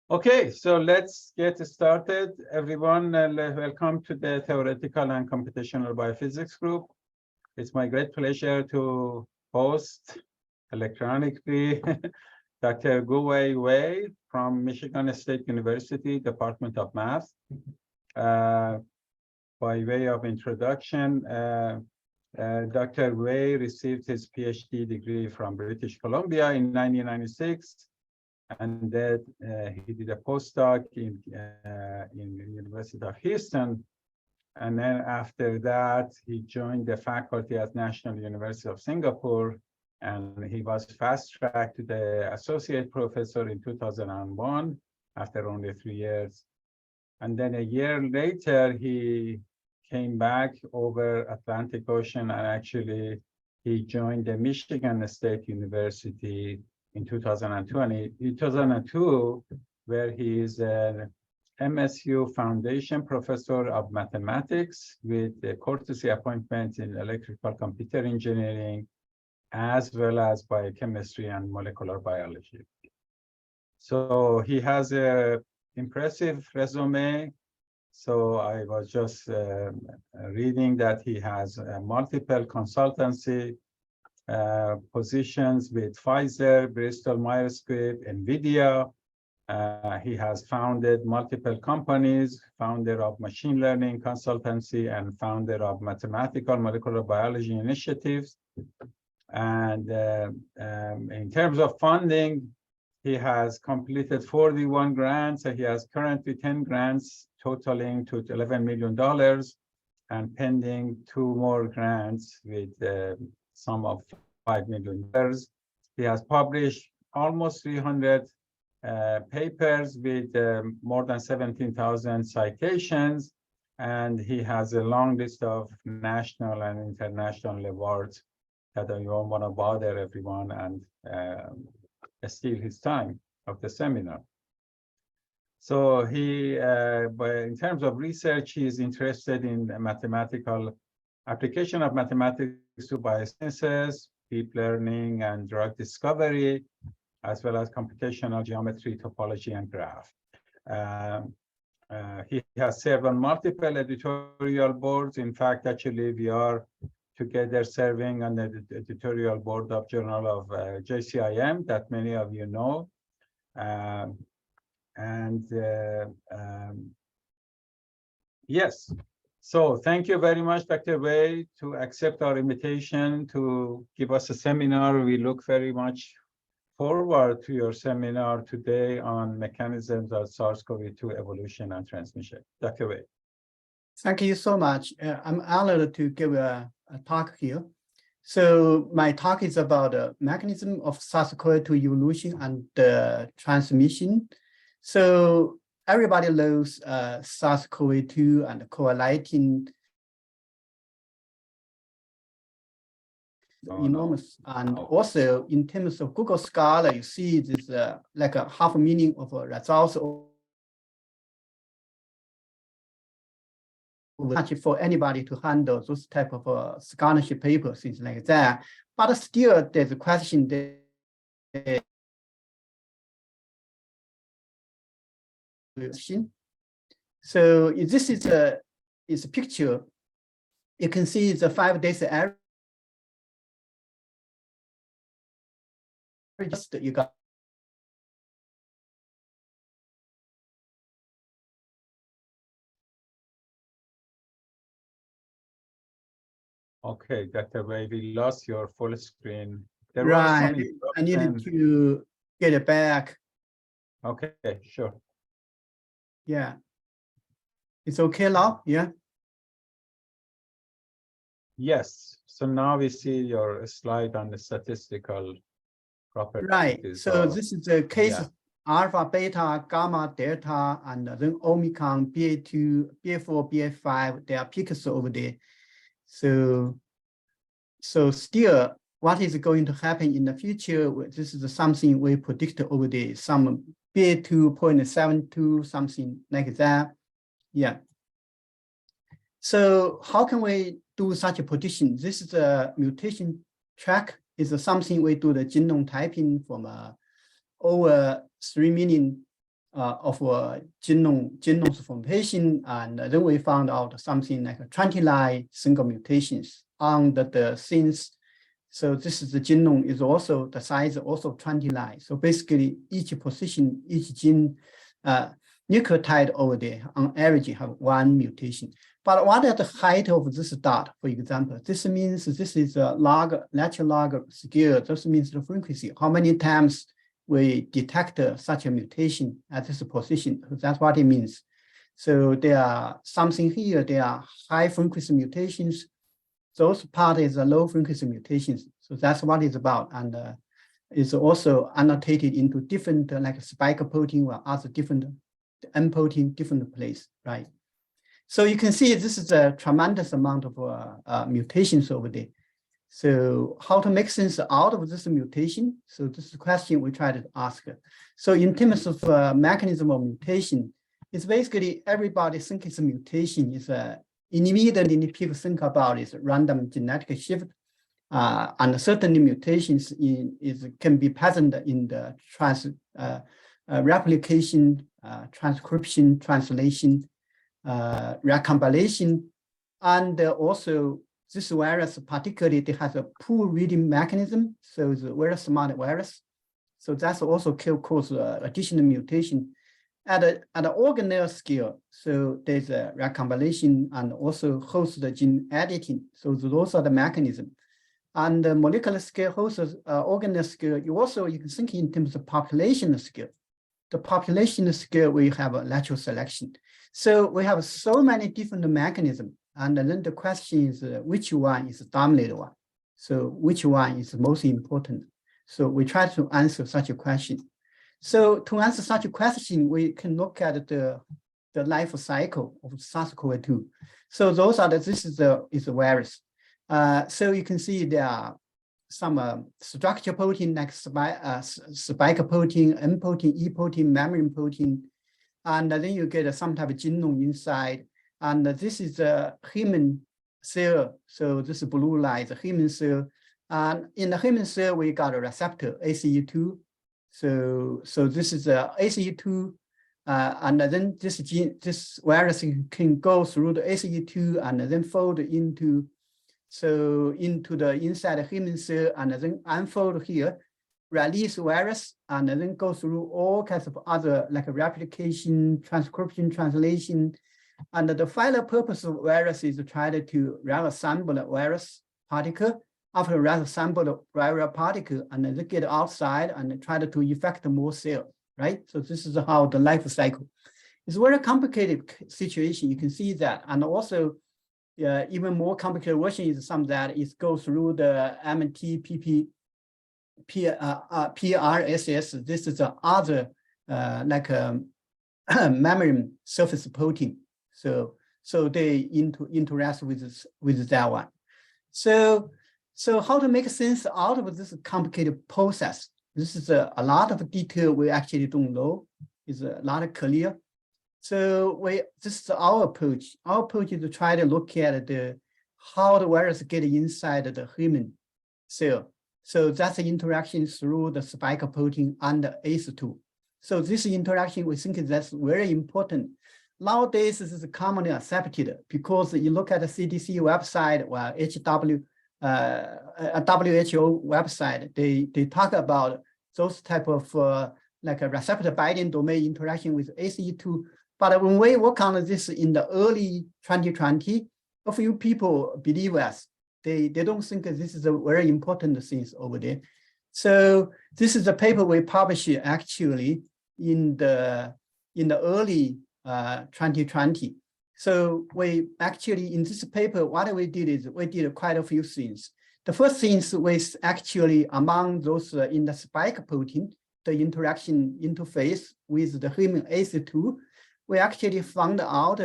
Okay, so let's get started. Everyone, welcome to the Theoretical and Computational Biophysics group. It's my great pleasure to host electronically Dr. Guo Wei Wei from Michigan State University, Department of Math. By way of introduction, Dr. Wei received his PhD degree from British Columbia in 1996. And then he did a postdoc in the University of Houston. And then after that, he joined the faculty at National University of Singapore. And he was fast-tracked to the associate professor in 2001 after only 3 years. And then a year later, he came back over Atlantic Ocean, and actually he joined the Michigan State University in 2002, where he is an MSU Foundation Professor of Mathematics with a courtesy appointment in electrical computer engineering, as well as biochemistry and molecular biology. So he has an impressive resume. So I was just reading that he has multiple consultancy positions with Pfizer, Bristol Myers Squibb, NVIDIA. He has founded multiple companies, founder of machine learning consultancy, and founder of mathematical molecular biology initiatives. And in terms of funding, he has completed 41 grants, and he has currently 10 grants totaling to $11 million, and pending 2 more grants with sum of $5 million. He has published almost 300 papers with more than 17,000 citations, and he has a long list of national and international awards that I don't want to bother everyone and steal his time of the seminar. So he, in terms of research, he is interested in mathematical application of mathematics to biosciences, deep learning, and drug discovery, as well as computational geometry, topology, and graph. He has served on multiple editorial boards. In fact, actually, we are together serving on the editorial board of Journal of JCIM that many of you know. Yes. So thank you very much, Dr. Wei, to accept our invitation to give us a seminar. We look very much forward to your seminar today on mechanisms of SARS-CoV-2 evolution and transmission. Dr. Wei. Thank you so much. I'm honored to give a talk here. So my talk is about the mechanism of SARS-CoV-2 evolution and transmission. So everybody knows SARS-CoV-2 and correlating enormous. And also in terms of Google Scholar, you see this like a half a million of results for anybody to handle those type of scholarship papers, things like that. But still, there's a question that so this is a picture. You can see the 5 days average. You got okay, Dr. Wei, we lost your full screen. Right, I needed to get it back. Okay, sure. Yeah, it's okay now. Yeah. Yes. So now we see your slide on the statistical properties. Right. So this is the case of alpha, beta, gamma, delta, and then Omicron BA.2, BA.4, BA.5. There are peaks over there. So still, what is going to happen in the future? This is something we predict over there. Some BA.2.72, something like that. Yeah. So how can we do such a prediction? This is a mutation track. It's something we do the genome typing from over 3 million genomes formation, and then we found out something like 29 single mutations on the scenes. So this is the genome is also the size also 29. So basically each position, each gene nucleotide over there on average have one mutation. But what is the height of this dot, for example? This means this is a natural log scale. This means the frequency, how many times we detect such a mutation at this position. That's what it means. So there are something here, there are high frequency mutations. Those part is a low frequency mutations. So that's what it's about. And it's also annotated into different like spike protein or other different N protein, different place, right? So you can see this is a tremendous amount of mutations over there. So how to make sense out of this mutation? So this is a question we try to ask. So in terms of mechanism of mutation, it's basically everybody thinks it's a mutation. Is immediately people think about is random genetic shift, and certainly mutations can be present in the replication, transcription, translation, recombination, and also this virus particularly it has a poor reading mechanism, so it's a very smart virus. So that's also cause additional mutation at an organelle scale. So there's a recombination and also host the gene editing. So those are the mechanism. And the molecular scale, host organelle scale, you can think in terms of population scale. The population scale, we have a natural selection. So we have so many different mechanisms. And then the question is, which one is the dominant one? So which one is most important? So we try to answer such a question. So to answer such a question, we can look at the life cycle of SARS-CoV-2. So those are this is a virus. So you can see there are some structure protein like spike protein, N protein, E protein, membrane protein, and then you get some type of genome inside. And this is a human cell. So this blue line is a human cell. And in the human cell, we got a receptor, ACE2. So this is a ACE2, and then this virus can go through the ACE2 and then fold into the inside the human cell and then unfold here, release virus, and then go through all kinds of other like replication, transcription, translation. And the final purpose of virus is to try to reassemble a virus particle. After reassemble the viral particle and then get outside and try to infect more cells, right? So this is how the life cycle. It's a very complicated situation. You can see that. And also, even more complicated version is some that it goes through the MTPP, PRSS. This is the other like mammalian surface protein. So they interact with that one. So how to make sense out of this complicated process? This is a lot of detail we actually don't know. It's a lot of clear. So this is our approach. Our approach is to try to look at how the virus get inside the human cell. So that's the interaction through the spike protein and the ACE2. So this interaction, we think that's very important. Nowadays, this is commonly accepted because you look at the CDC website or WHO website, they talk about those type of like a receptor-binding domain interaction with ACE2. But when we work on this in the early 2020, a few people believe us. They don't think that this is a very important thing over there. So this is a paper we published actually in the early 2020. So we actually, in this paper, what we did is we did quite a few things. The first thing was actually among those in the spike protein, the interaction interface with the human ACE2, we actually found out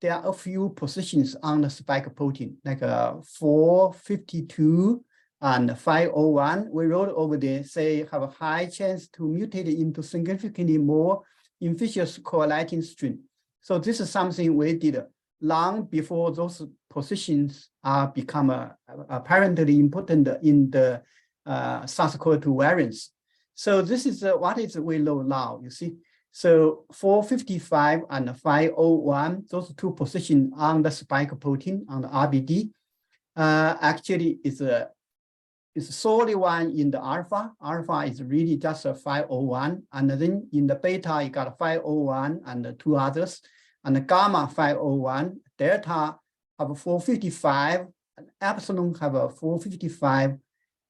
there are a few positions on the spike protein, like 452 and 501. We wrote over there, say, have a high chance to mutate into significantly more infectious correlating strain. So this is something we did long before those positions are become apparently important in the SARS-CoV-2 variants. So this is what is we know now, you see. So 455 and 501, those two positions on the spike protein on the RBD, actually is solely one in the alpha. Alpha is really just a 501, and then in the beta you got 501 and two others, and the gamma 501, delta have 455, and epsilon have a 455,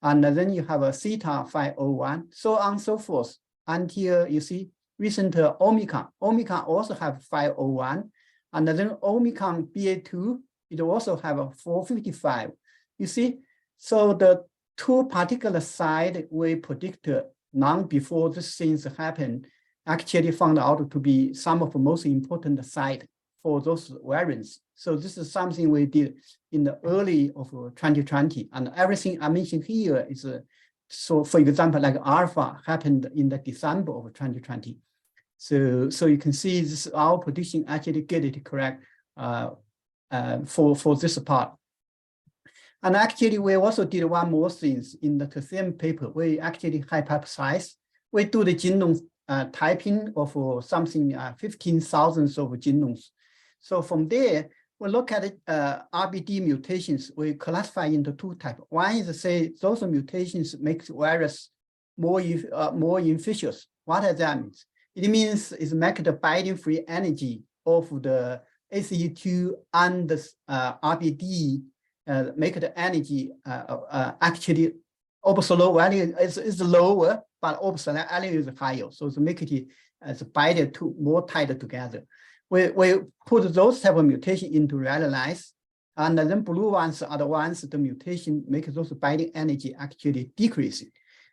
and then you have a theta 501, so on and so forth until you see recent Omicron. Omicron also have 501, and then Omicron BA.2 it also have a 455. You see, so the two particular sites we predicted long before these things happen actually found out to be some of the most important sites for those variants. So this is something we did in the early of 2020, and everything I mentioned here is so for example, like alpha happened in the December of 2020. So you can see this our prediction actually get it correct for this part. And actually, we also did one more thing in the same paper. We actually hypothesize. We do the genome typing of something 15,000 of genomes. So from there, we look at it, RBD mutations. We classify into two types. One is say those mutations make virus more infectious. What does that mean? It means it makes the binding free energy of the ACE2 and the RBD make the energy actually absolute value is lower, but absolute value is higher. So to make it as bind to more tied together. We put those type of mutation into realize, and then blue ones are the ones the mutation make those binding energy actually decreasing.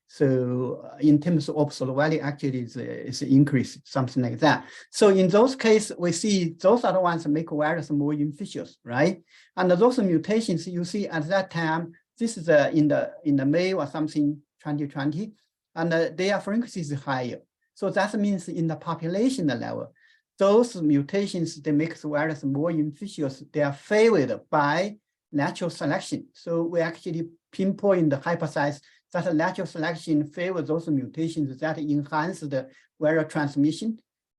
So in terms of absolute value, actually is increase, something like that. So in those cases, we see those are the ones that make virus more infectious, right? And those mutations you see at that time, this is in the May or something 2020, and their frequency is higher. So that means in the population level, those mutations they make the virus more infectious. They are favored by natural selection. So we actually pinpoint the hypothesis that natural selection favors those mutations that enhance the viral transmission.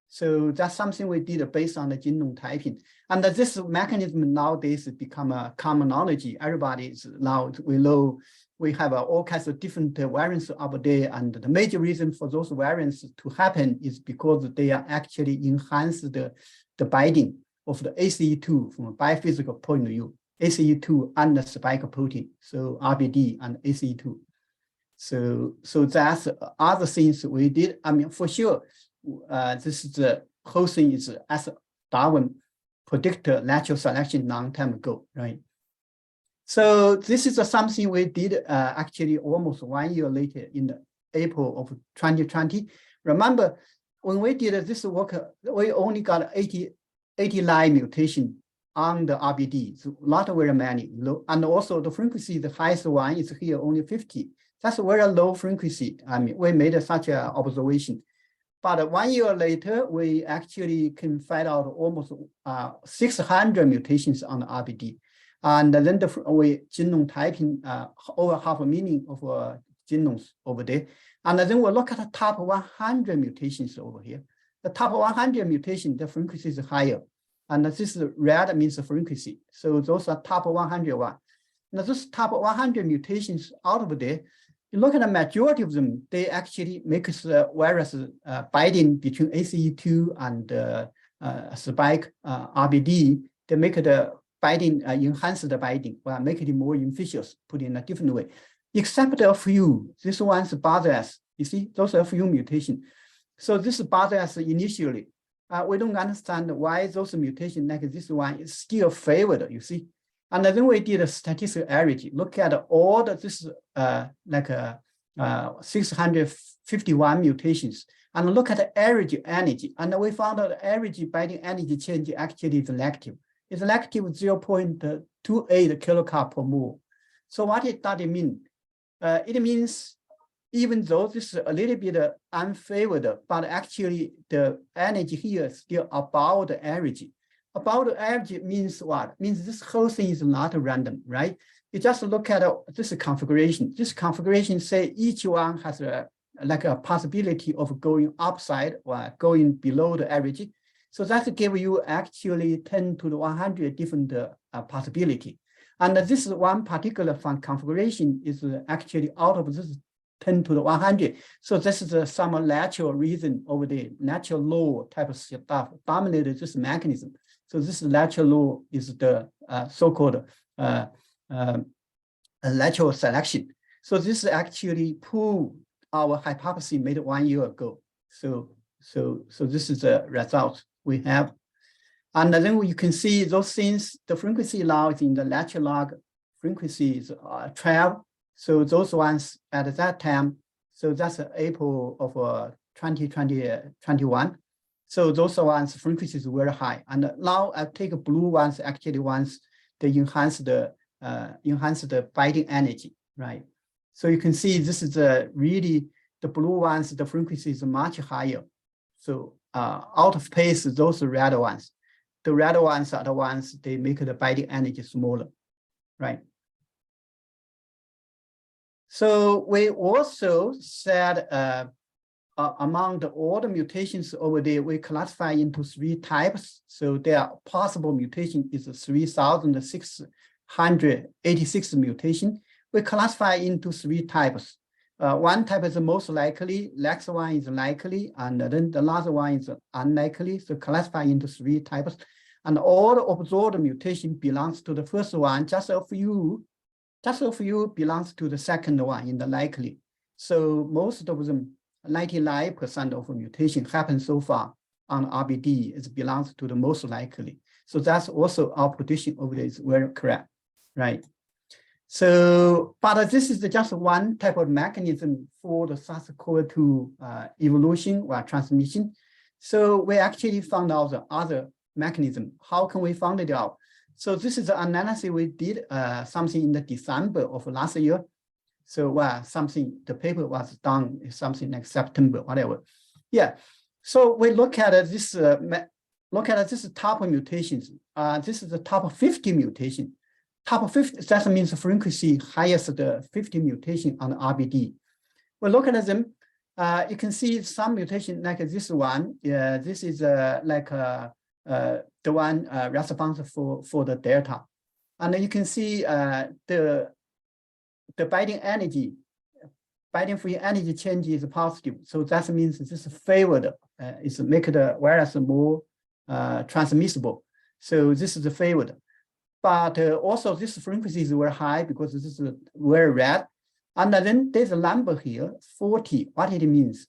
So that's something we did based on the genome typing. And this mechanism nowadays become a common knowledge. Everybody is now, we know we have all kinds of different variants out there. And the major reason for those variants to happen is because they are actually enhance the binding of the ACE2 from a biophysical point of view, ACE2 and the spike protein, so RBD and ACE2. So that's other things we did. I mean, for sure, this is the whole thing is as Darwin predicted natural selection long time ago, right? So this is something we did actually almost 1 year later in the April of 2020. Remember, when we did this work, we only got 89 mutation on the RBD, so not very many. And also the frequency, the highest one is here only 50. That's a very low frequency. I mean, we made such an observation. But 1 year later, we actually can find out almost 600 mutations on the RBD. And then we genome typing over 500,000 of genomes over there. And then we look at the top 100 mutations over here. The top 100 mutations, the frequency is higher. And this is red means the frequency. So those are top 100 one. Now those top 100 mutations out of there, you look at the majority of them, they actually make the virus binding between ACE2 and spike RBD. They make the binding, enhance the binding, or make it more infectious, put in a different way. Except a few, this one's bother us. You see, those are a few mutations. So this bother us initially. We don't understand why those mutations like this one is still favored, you see. And then we did a statistical average. Look at all the, this 651 mutations, and look at the average energy. And we found that the average binding energy change actually is elective. It's elective 0.28 kilocal per mole. So what does it mean? It means even though this is a little bit unfavored, but actually the energy here is still above the average. About the average means what? Means this whole thing is not random, right? You just look at this configuration. This configuration say each one has like a possibility of going upside or going below the average. So that give you actually 10 to the 100 different possibility. And this is one particular configuration is actually out of this 10 to the 100. So this is some natural reason over the natural law type of stuff dominated this mechanism. So this natural law is the so-called natural selection. So this actually proved our hypothesis made 1 year ago. So this is the result we have. And then you can see those things, the frequency logs in the natural log frequencies 12. So those ones at that time, so that's April of 2021. So those ones frequencies were high. And now I take blue ones, actually ones they enhance the binding energy, right? So you can see this is really the blue ones, the frequency is much higher. So out of pace, those red ones. The red ones are the ones they make the binding energy smaller, right? So we also said among all the mutations over there, we classify into 3 types. So their possible mutation is 3,686 mutation. We classify into 3 types. One type is the most likely, next one is likely, and then the last one is unlikely. So classify into 3 types. And all the observed mutation belongs to the first one, just a few belongs to the second one in the likely. So most of them, 99% of mutation happens so far on RBD, it belongs to the most likely. So that's also our prediction over there is very correct, right? So, but this is just one type of mechanism for the SARS-CoV-2 evolution or transmission. So we actually found out the other mechanism. How can we find it out? So this is the analysis we did something in the December of last year. So the paper was done something like September, whatever. Yeah. So we look at this top mutations. This is the top 50 mutation. Top 50, that means the frequency highest the 50 mutation on the RBD. We look at them. You can see some mutation like this one. This is like the one responsible for the delta. And then you can see the binding energy, binding free energy change is positive. So that means this is favored, is make the virus more transmissible. So this is favored. But also this frequency is very high because this is very red. And then there's a number here, 40. What it means?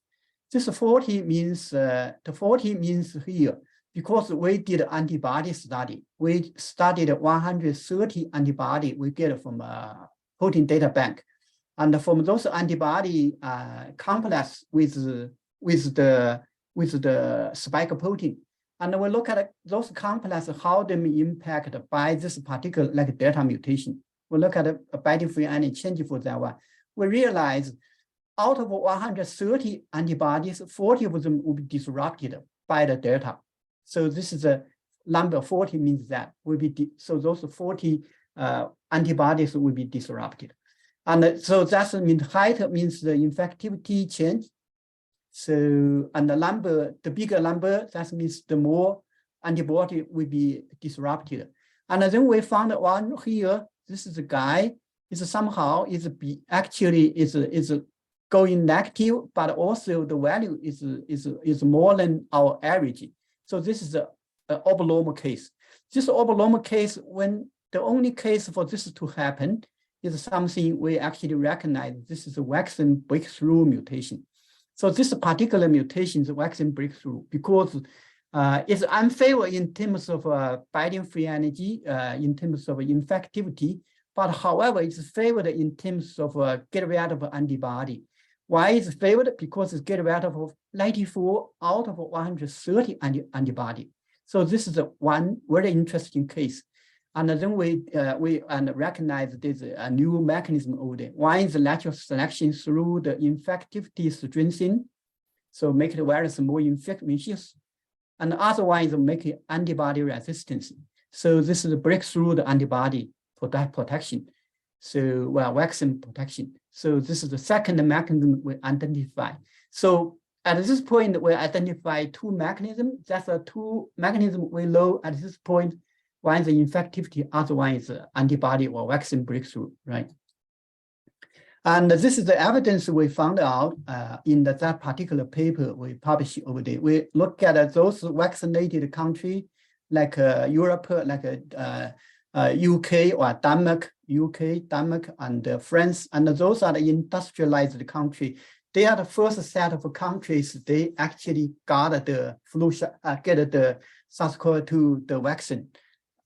This 40 means, the 40 means here, because we did antibody study. We studied 130 antibody we get from protein data bank. And from those antibody complex with the spike protein. And we look at those complexes, how they may impact by this particular like delta mutation. We look at a binding free energy change for that one. We realize out of 130 antibodies, 40 of them will be disrupted by the delta. So this is a number 40 means that will be, so those 40 antibodies will be disrupted. And so that means height means the infectivity change. So, and the number, the bigger number, that means the more antibody will be disrupted. And then we found one here, this is a guy, is somehow actually going negative, but also the value is more than our average. So this is an abnormal case. This abnormal case, when the only case for this to happen is something we actually recognize. This is a vaccine breakthrough mutation. So this particular mutation is a vaccine breakthrough because it's unfavorable in terms of binding free energy, in terms of infectivity, but however, it's favored in terms of get rid of antibody. Why is it favored? Because it's get rid of 94 out of 130 antibody. So this is one very interesting case. And then we recognize there's a new mechanism over there. One is the natural selection through the infectivity strengthening, so make the virus more infectious. And the other one is make it antibody resistance. So this is a breakthrough the antibody for that protection. So, well, vaccine protection. So this is the second mechanism we identify. So at this point, we identify two mechanisms. That's a two mechanism we know at this point. One is the infectivity, other one is antibody or vaccine breakthrough, right? And this is the evidence we found out in that particular paper we published over there. We look at those vaccinated countries like Europe, like UK or Denmark, and France, and those are the industrialized countries. They are the first set of countries they actually got the flu shot, get the SARS-CoV-2 the vaccine.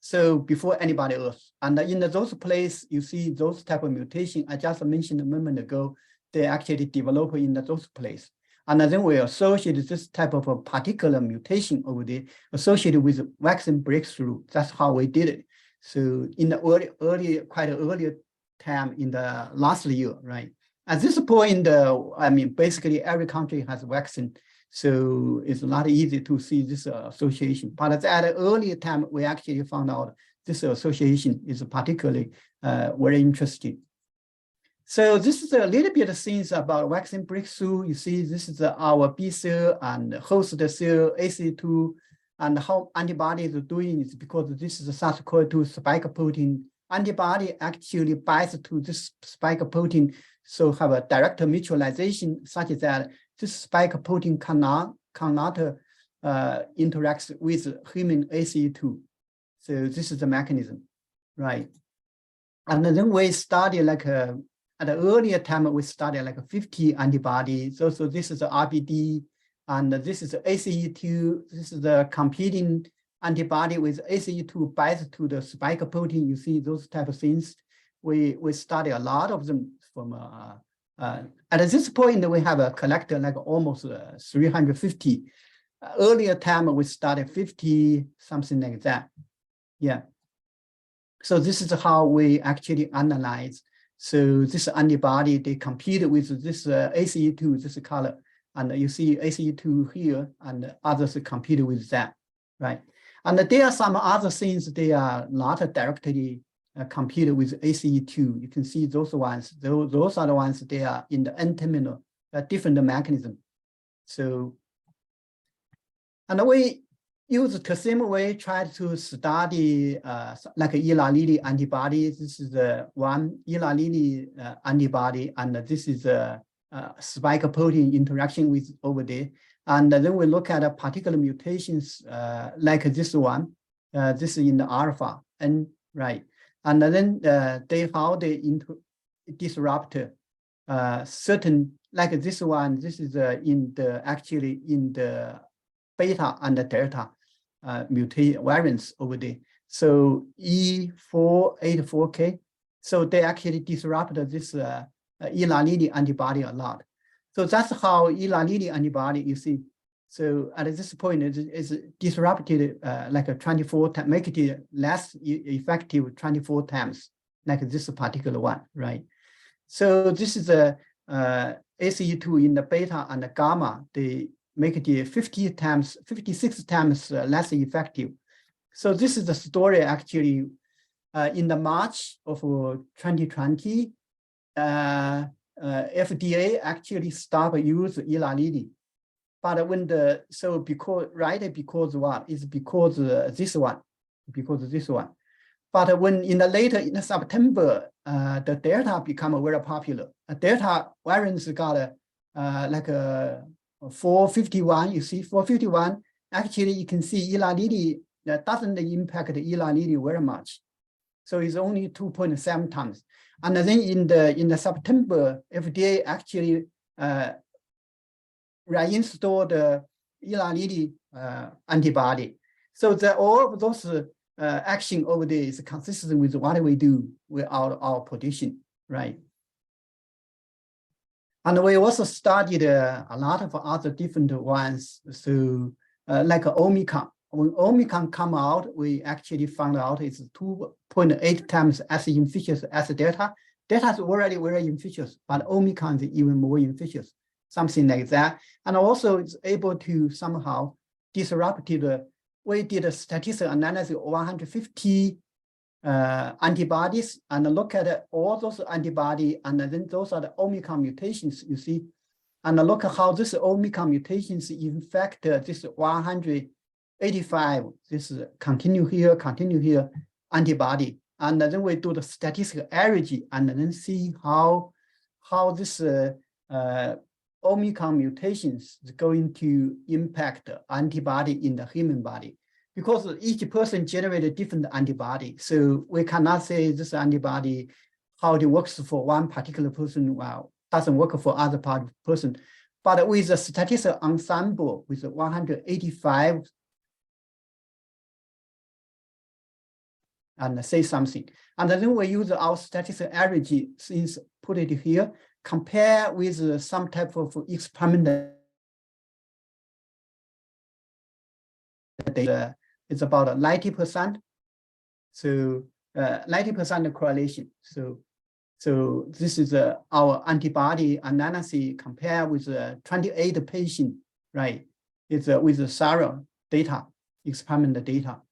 So before anybody else, and in those places you see those type of mutation I just mentioned a moment ago, they actually develop in those places. And then we associate this type of a particular mutation over there associated with vaccine breakthrough. That's how we did it. So in the quite early time in the last year, right? At this point, I mean, basically every country has a vaccine, so it's not easy to see this association. But at an earlier time, we actually found out this association is particularly very interesting. So this is a little bit of things about vaccine breakthrough. You see, this is our B cell and host cell AC2, and how antibodies are doing is because this is a SARS-CoV-2 spike protein. Antibody actually binds to this spike protein, so have a direct neutralization such that this spike protein cannot interact with human ACE2. So this is the mechanism, right? And then we study like at the earlier time we studied like 50 antibodies. So this is the RBD, and this is the ACE2. This is the competing antibody with ACE2 binds to the spike protein. You see those type of things. We study a lot of them from at this point we have a collector like almost 350. Earlier time we started 50, something like that. Yeah. So this is how we actually analyze. So this antibody, they compete with this ACE2, this color, and you see ACE2 here, and others compete with that, right? And there are some other things they are not directly compete with ACE2. You can see those ones. Those are the ones they are in the N-terminal, different mechanism. So, and we use the same way, try to study like Eli Lilly antibody. This is the one Eli Lilly antibody, and this is a spike protein interaction with over there. And then we look at particular mutations like this one. This is in the alpha, and right. And then how they disrupt certain, like this one. This is actually in the beta and the delta mutation variants over there. So E484K. So they actually disrupt this Eli Lilly antibody a lot. So that's how Eli Lilly antibody, you see. So at this point, it's disrupted like a 24 times, make it less effective 24 times, like this particular one, right? So this is a ACE2 in the beta and the gamma. They make it 56 times less effective. So this is the story actually in the March of 2020. FDA actually stopped use Eli Lilly, but when because what is because this one, but when in the September the Delta become very popular. Delta variants got like 451. You see 451. Actually, you can see Eli Lilly that doesn't impact Eli Lilly very much. So it's only 2.7 times. And then in the September, FDA actually reinstalled the Eli Lilly antibody. So all of those action over there is consistent with what we do with our position, right? And we also studied a lot of other different ones. So like Omicron. When Omicron come out, we actually found out it's 2.8 times as infectious as Delta. Delta is already very infectious, but Omicron is even more infectious, something like that. And also it's able to somehow disrupt we did a statistical analysis of 150 antibodies and look at all those antibody, and then those are the Omicron mutations, you see, and look at how this Omicron mutations infect this 185, this continue here, antibody, and then we do the statistical average and then see how this Omicron mutations is going to impact antibody in the human body. Because each person generated different antibody, so we cannot say this antibody, how it works for one particular person, well, doesn't work for other person. But with a statistical ensemble with 185, and say something, and then we use our statistical average, since put it here, compare with some type of experiment data. It's about 90%. So 90% correlation. So this is our antibody analysis compared with 28 patient, right? It's with the SARA data, experiment data.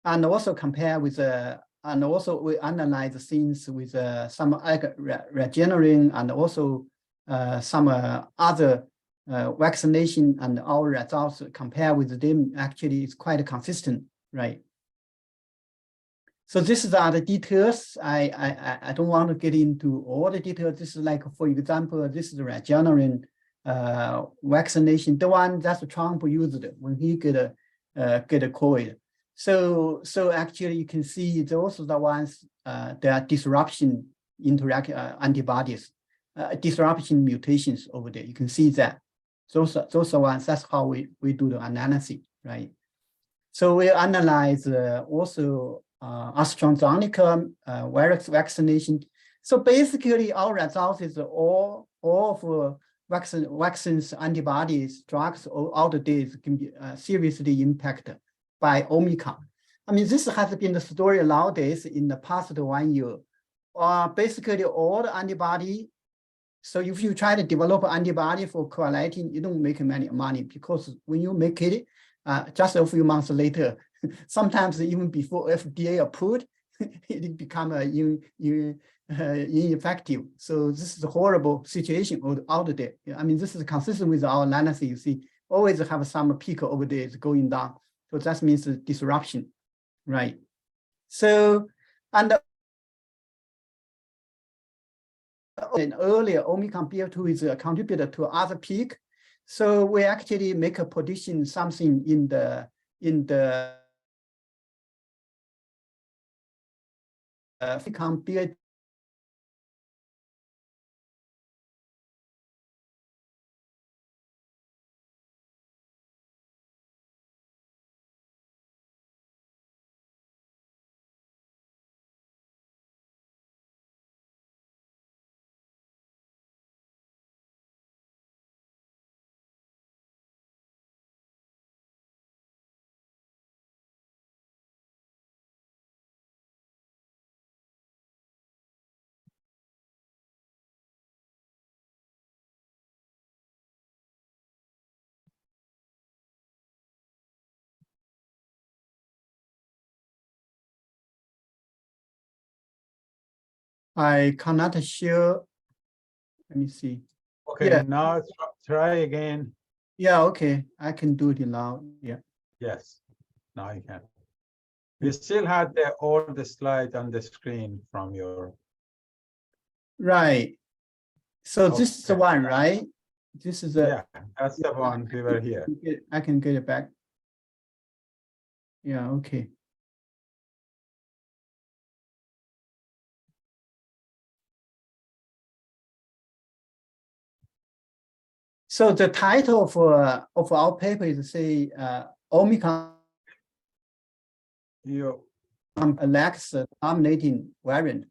And also compare with and also we analyze things with some regeneration and also some other vaccination, and our results compare with them actually is quite consistent, right? So these are the details. I don't want to get into all the details. This is like, for example, this is the regeneration vaccination, the one that Trump used when he get COVID. So actually you can see those are the ones there are disruption interact antibodies, disruption mutations over there. You can see that. Those are ones, that's how we do the analysis, right? So we analyze also AstraZeneca virus vaccination. So basically our results is all of vaccines, antibodies, drugs, all the days can be seriously impacted by Omicron. I mean, this has been the story nowadays in the past 1 year. Basically all the antibody. So if you try to develop antibody for COVID-19, you don't make many money, because when you make it, just a few months later, sometimes even before FDA approved, it become ineffective. So this is a horrible situation out there. I mean, this is consistent with our analysis. You see, always have some peak over there is going down. So that means disruption, right? So, and earlier Omicron BA.4 is a contributor to other peak. So we actually make a prediction something in the Omicron BA.4. I cannot share. Let me see. Okay, yeah. Now try again. Yeah, okay. I can do it now. Yeah. Yes, now you can. We still had all the slides on the screen from your. Right. So okay. This is the one, right? This is the. Yeah, that's the one we were here. I can get it back. Yeah, okay. So the title of our paper is say Omicron lacks dominating variant.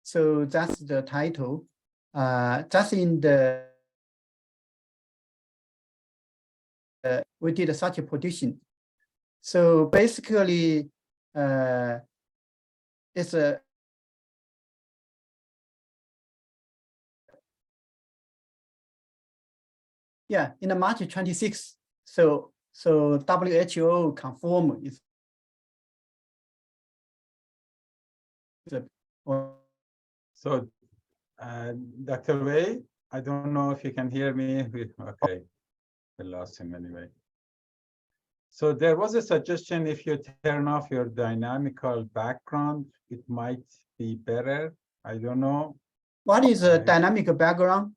So that's the title. Just in the we did such a prediction. So basically, it's a in the March 26th. So WHO confirmed So, Dr. Wei, I don't know if you can hear me. Okay, we lost him anyway. So there was a suggestion, if you turn off your dynamical background, it might be better. I don't know. What is a dynamic background?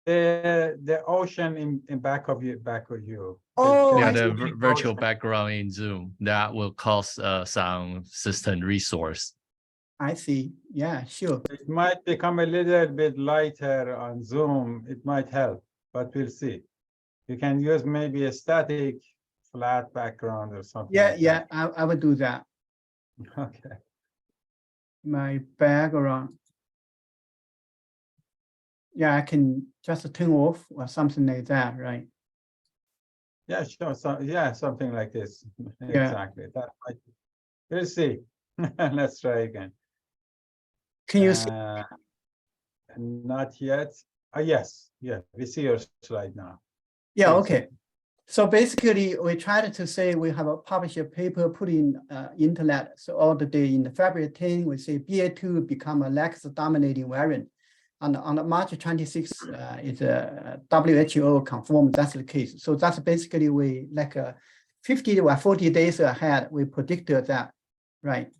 The ocean in back of you. Oh, Yeah, I the see. virtual background in Zoom that will cost some system resource. I see. Yeah, sure. It might become a little bit lighter on Zoom. It might help, but we'll see. You can use maybe a static flat background or something. Yeah, like yeah, I will do that. that. Okay. My background. Yeah, I can just turn off or something like that, right? Yeah, sure. So yeah, something like this. Yeah. Exactly. That might. We'll see. Let's try again. Can you see? Not yet. Yes, yeah, we see your slide now. Yeah, please. okay. So basically, we tried to say we have a published paper put in internet. So all the day in February 10, we say BA2 become a Lex dominating variant. And on the March 26th, it's a WHO confirmed that's the case. So that's basically we like 50 or 40 days ahead, we predicted that, right?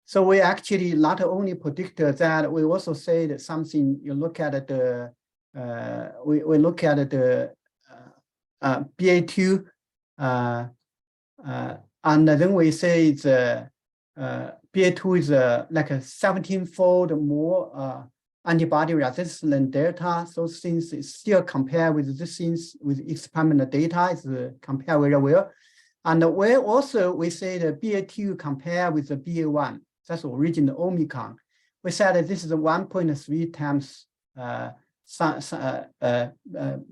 So we actually not only predicted that, we also said something. You look at the we look at the BA2, and then we say it's BA2 is like a 17-fold more antibody resistant than Delta. So since it's still compared with this things with experimental data, it's compared very well. And we say the BA2 compare with the BA1. That's the original Omicron. We said that this is 1.3 times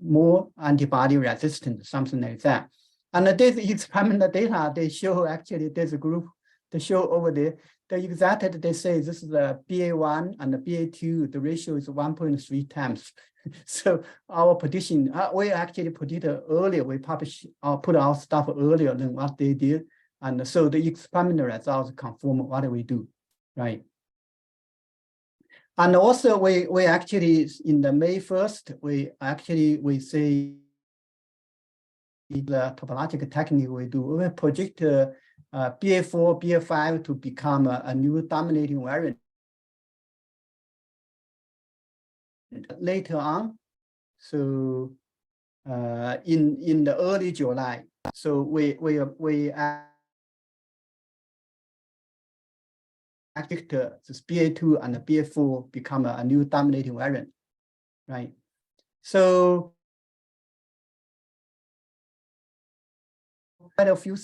more antibody resistant, something like that. And this experimental data, they show actually there's a group, they show over there, the exact, they say this is the BA1 and the BA2, the ratio is 1.3 times. So our prediction, we actually predicted earlier, we published, put our stuff earlier than what they did. And so the experimental results confirm what we do, right? And also we actually, in the May 1st, we say the topological technique we do, we project BA.4, BA.5 to become a new dominating variant. Later on, so in the early July, so we predict this BA2 and the BA4 become a new dominating variant, right? So quite a few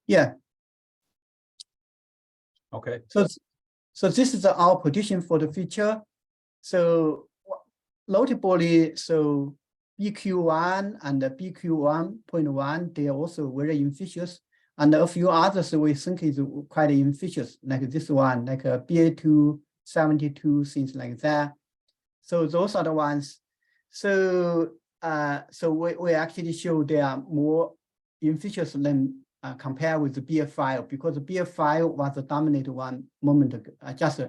yeah. Okay. So this is our prediction for the future. So notably, so BQ1 and the BQ1.1, they are also very infectious. And a few others we think is quite infectious, like this one, like a BA272, things like that. So those are the ones. So so we actually show they are more infectious than compared with the BA5, because the BA5 was the dominant one moment ago, just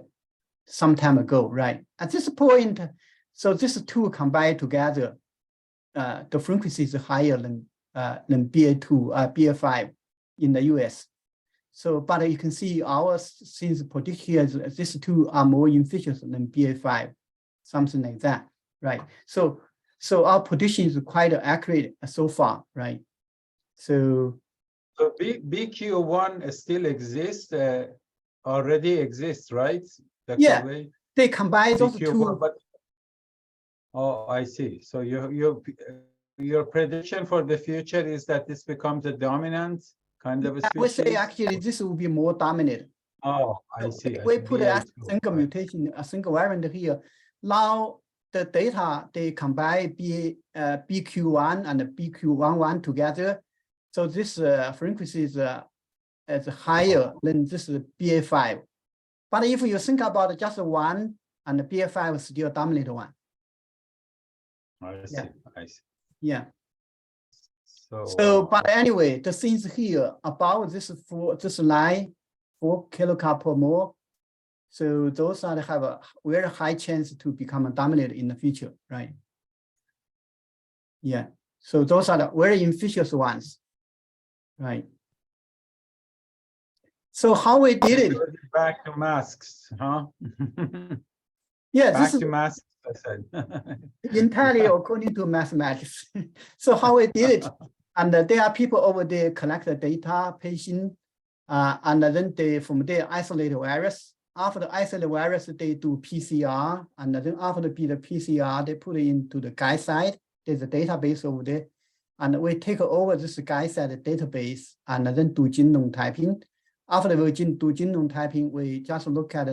some time ago, right? At this point, so these two combined together, the frequency is higher than BA2, BA5 in the US. So, but you can see our since predict here, these two are more infectious than BA5, something like that, right? So our prediction is quite accurate so far, right? So BQ1 still exists, already exists, right? Dr. Yeah, Wei? they combine those BQ1, two. but, oh, I see. So your prediction for the future is that this becomes a dominant kind of a species? I would say actually this will be more dominant. Oh, I see. We put a BA2, single right. mutation, a single variant here. Now the data, they combine BQ1 and BQ11 together. So this frequency is higher than this BA.5. But if you think about just one, and the BA.5 is still dominant one. I see. Yeah. I see. Yeah. So, But anyway, the things here about this line, 4 kilocalories per mole. So those are have a very high chance to become dominant in the future, right? Yeah. So those are the very infectious ones, right? So how we did it? back to masks, huh? Yeah, Back this is to masks, I said. entirely according to mathematics. So how we did it? And there are people over there collect the data, patient, and then they from there isolate the virus. After the isolate virus, they do PCR, and then after the PCR, they put it into the guide side. There's a database over there, and we take over this guide side database and then do genome typing. After we do genome typing, we just look at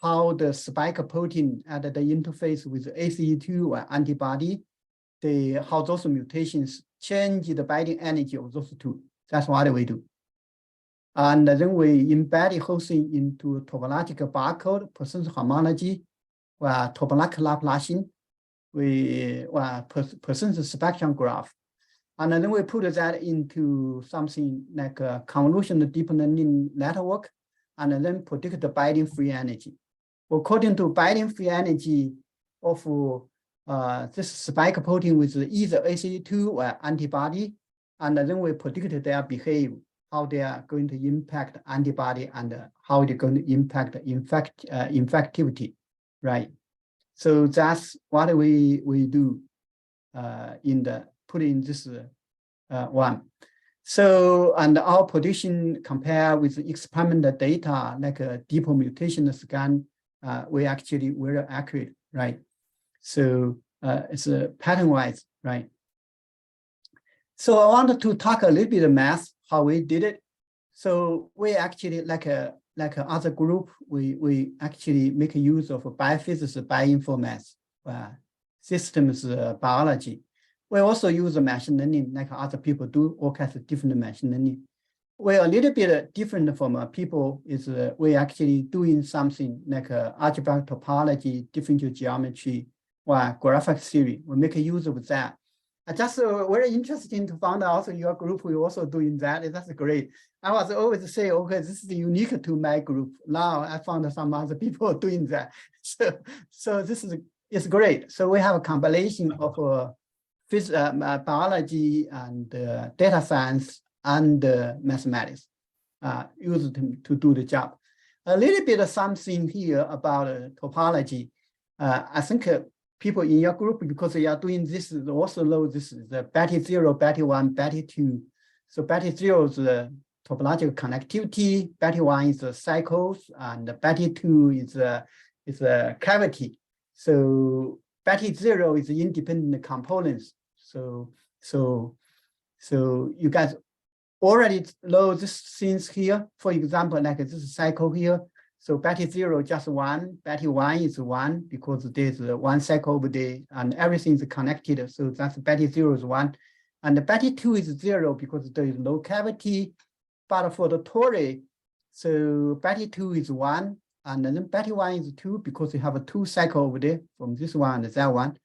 how the spike protein at the interface with ACE2 or antibody, how those mutations change the binding energy of those two. That's what we do. And then we embed the whole thing into topological barcode, percentage homology, or topological Laplacian, percentage spectrum graph. And then we put that into something like a convolutional deep learning network, and then predict the binding free energy. According to binding free energy of this spike protein with either ACE2 or antibody, and then we predict their behavior, how they are going to impact antibody and how they're going to impact infectivity, right? So that's what we do put in this one. So, and our prediction compare with the experimental data, like a deeper mutation scan, we actually very accurate, right? So it's pattern-wise, right? So I wanted to talk a little bit of math, how we did it. So we actually, like other group, we actually make use of biophysics, bioinformatics, systems biology. We also use machine learning, like other people do, all kinds of different machine learning. We're a little bit different from people is we actually doing something like algebraic topology, differential geometry, or graphic theory. We make use of that. Just very interesting to find out also your group we also doing that. That's great. I was always say, okay, this is unique to my group. Now I found some other people doing that. So this is great. So we have a combination of biology and data science and mathematics used to do the job. A little bit of something here about topology. I think people in your group, because they are doing this, also know this is the BAT0, BAT1, BAT2. So BAT0 is the topological connectivity, BAT1 is the cycles, and BAT2 is a cavity. So BAT0 is the independent components. So you guys already know these things here. For example, like this cycle here. So BAT0 just one, BAT1 is one because there's one cycle over there and everything is connected. So that's BAT0 is one. And the BAT2 is 0 because there is no cavity. But for the tori, so BAT2 is one, and then BAT1 is two because you have a two cycle over there from this one and that one.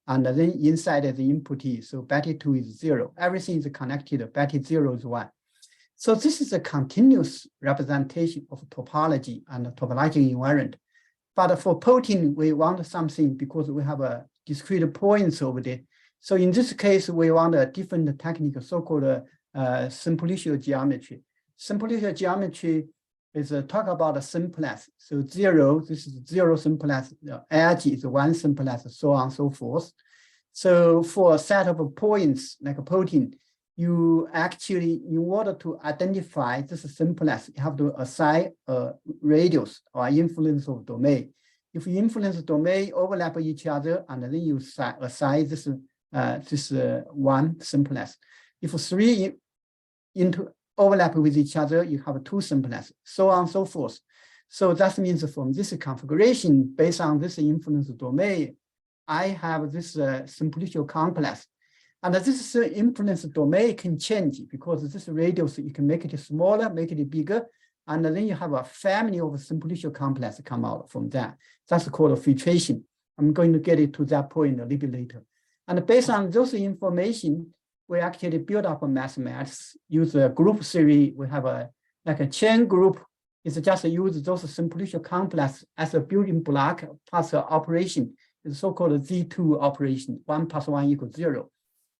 And then inside the input is, so BAT2 is 0. Everything is connected, BAT0 is 1. So this is a continuous representation of topology and topological invariant. But for protein, we want something because we have a discrete points over there. So in this case, we want a different technique, so-called simplicial geometry. Simplicial geometry is talk about a simplex. So 0, this is 0 simplex, edge is 1 simplex, so on and so forth. So for a set of points like a protein, you actually, in order to identify this simplex, you have to assign a radius or influence of domain. If you influence domain overlap each other, and then you assign this one simplex. If 3 into overlap with each other, you have 2 simplex, so on and so forth. So that means from this configuration, based on this influence domain, I have this simplicial complex. And this influence domain can change because this radius, you can make it smaller, make it bigger, and then you have a family of simplicial complex come out from that. That's called filtration. I'm going to get it to that point a little bit later. And based on those information, we actually build up a mathematics, use a group theory. We have like a chain group. It's just use those simplicial complex as a building block plus an operation. It's so-called Z2 operation, 1 + 1 = 0.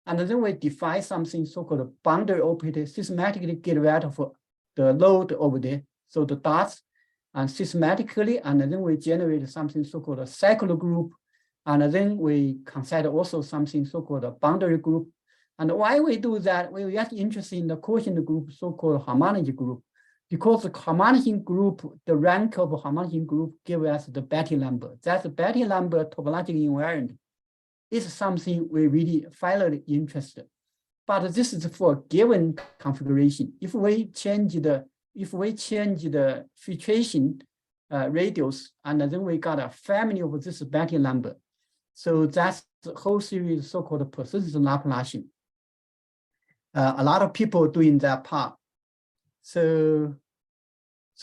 And then we define something so-called boundary operator, systematically get rid of the load over there, so the dots, and systematically, and then we generate something so-called a cycle group, and then we consider also something so-called a boundary group. And why we do that? We're just interested in the quotient group, so-called harmonic group, because the harmonic group, the rank of harmonic group gives us the Betti number. That's the Betti number topological invariant. Is something we really finally interested. But this is for a given configuration. If we change the filtration radius, and then we got a family of this Betti number. So that's the whole series so-called persistence Laplacian. A lot of people doing that part. So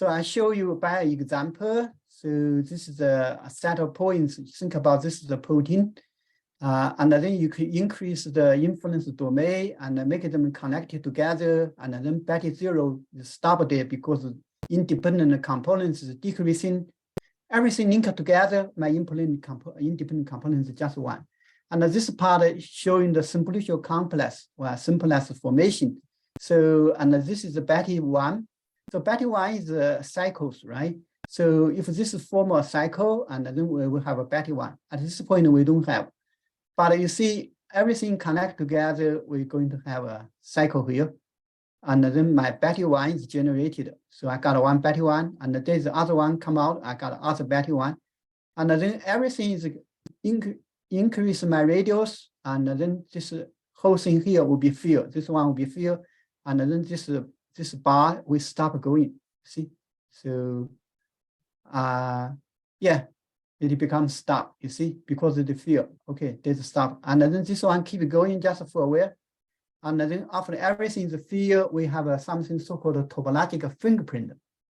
I show you by example. So this is a set of points. Think about this is a protein. And then you can increase the influence domain and make them connected together. And then Betti 0 is stop there because independent components is decreasing. Everything linked together, my independent components is just one. And this part is showing the simplicial complex or simplest formation. So, and this is the Betti 1. So Betti 1 is cycles, right? So if this is form a cycle, and then we will have a Betti 1. At this point, we don't have. But you see, everything connect together, we're going to have a cycle here. And then my Betti 1 is generated. So I got one Betti 1, and there's the other one come out, I got other Betti 1. And then everything is increase my radius, and then this whole thing here will be filled. This one will be filled, and then this bar will stop going. See? So yeah. It becomes stop, you see, because of the field. Okay, there's a stop. And then this one keep going just for a while. And then after everything is field, we have something so-called a topological fingerprint.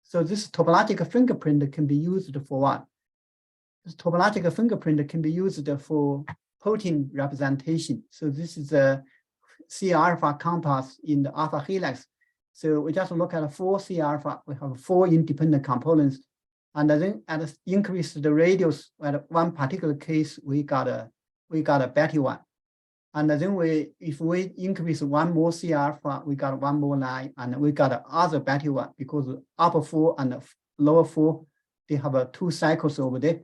So this topological fingerprint can be used for what? This topological fingerprint can be used for protein representation. So this is a C alpha compass in the alpha helix. So we just look at 4 C alpha. We have 4 independent components. And then increase the radius at one particular case, we got a Betti 1. And then if we increase one more C alpha, we got one more line, and we got other Betti 1 because upper 4 and lower 4, they have 2 cycles over there.